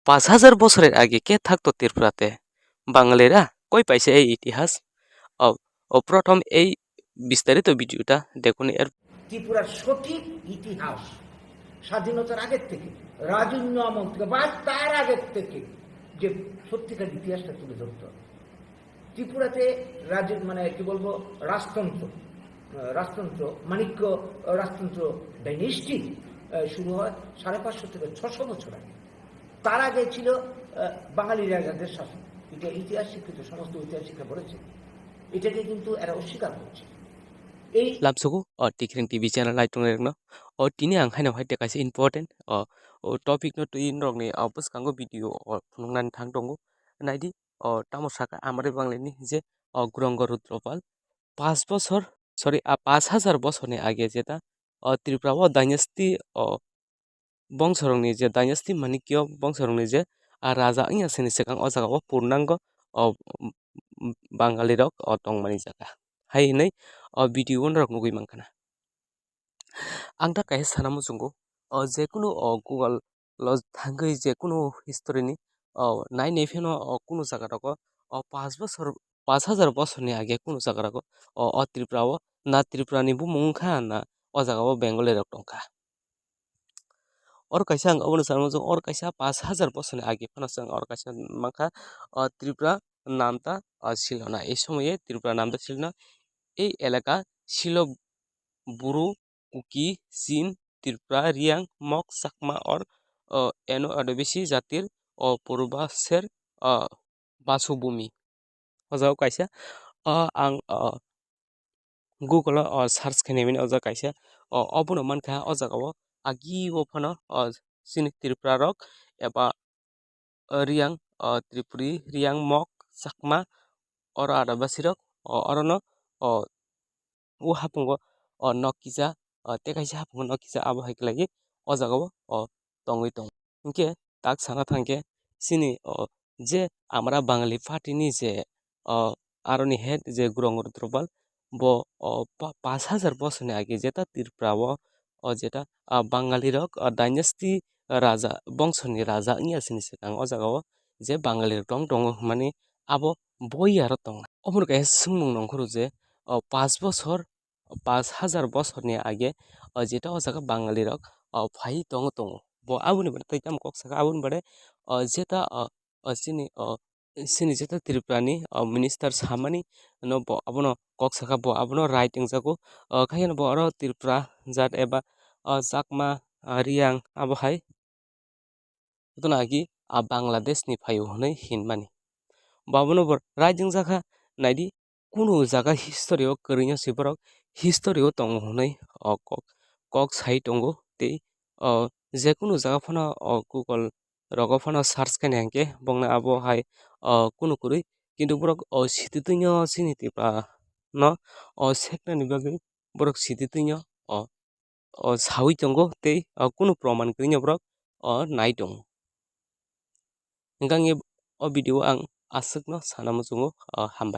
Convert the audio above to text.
৫,০০০ বছরের আগে কে থাকতো ত্রিপুরাতে? বাঙালিরা কই পাইছে এই ইতিহাস? ও ও প্রথম এই বিস্তারিত ভিডিওটা দেখুন। ত্রিপুরার সঠিক ইতিহাস স্বাধীনতার আগের থেকে, রাজন্য আমল থেকে বা তার আগের থেকে যে সত্যিকার ইতিহাসটা তুলে ধরতে হবে। ত্রিপুরাতে মানে কি বলবো, রাজতন্ত্র মাণিক্য রাজতন্ত্র ডাইনেস্টি শুরু হয় ৫৫০ থেকে ৬০০ বছর আগে। তার আগে ছিল বাঙালি রাজাদের শাসন। এটা ইতিহাস শিক্ষিত সমস্ত ইতিহাস শিক্ষা পড়েছে, এটাকে কিন্তু এরা অস্বীকার করছে। Labsuku tikring TV channel lai tung rek no tini ang haino hai te kaise important topic no tu in rok ni bus kango video phunungnan thang tongo naidi tamo saka amare bangleni je Guranga Rudropal ৫,০০০ বছরনি আগে যেটা Tripura dynasty বংশরংনি যে dynasty Manikya বংশরংনি যে রাজা ইংয়াসেনি sekang o jaga o purnango bangali rok tongmani jaga hai nei video on rok nugui mankana ang da kaisa sanamo chungo je kuno Google lo thangui je kuno history ni nai nei pheno kuno jaga rok ৫,০০০ বছরনি আগে kuno jaga rok Tripura na Tripura ni bumung kha na o jaga o bengali rok tongkha or kaisa ang obono sanamo chung or kaisa ৫,০০০ বছরনি আগে phano chung or kaisa mankha Tripura নামটা ছিল না এই সময়ে ত্রিপুরা নামটা ছিল না এই এলাকা ছিল বুরু কুকি চীন ত্রিপুরা রিয়াং মক চাকমা और एनो आदिबासी জাতির পূর্বাশ্বের বাসভূমি অজাও কাইসা आं Google search खालामनानै अजा कायसा अबनो मानखा अजागाव आगिव फनो सिनि त्रिपुरा रक एबा रियां त्रिपुरी रियां मक चाकमा और आदिबासी रक अरनो उ हापुंगो नकिजा ते कायसा हापुंगो नकिजा abo हाइक्लागि अजागाव tongui tong इंके ताक साना थांके सिनि जे আমরা বাঙালি পার্টিনি যে আরনি হেড যে Guranga Rudropal bo ৫,০০০ বছরনি আগে যেটা ত্রিপুরা যেটা বাঙালি রক ডাইনেস্টি রাজা বংশনি রাজা ইংয়াসিনি sekang o jaga o je bangali rok tong মানে abo boi aro tong oboni kaisa sungmung nongkhoro je ৫,০০০ বছরনি আগে যেটা o jaga বাঙালি rock phai tongo bo aboni bare tei tam kok saka aboni bare যেটা sini যেটা ত্রিপুরানি minister সামানি no bo abono kok saka bo abono right wngjago khaino bo aro Tripura জাত एबा Chakma Reang abo hai tonagi Bangladesh ni phaio hinui hinmani babono bo right wngjakha naidi kuno jaga history o kwrwino siborok history o tongo hinui kok sai tongo tei je kuno jaga phano Google rogo phano search khaina hingke bongna abo hai kuno kwrwi kintu borok sititwino chini Tripura no seknani bagui borok sititwino sawi tongo tei kuno proman kwrwino borok nai tongo hingkhe ang video ang aswkno sanamo chungo hambai.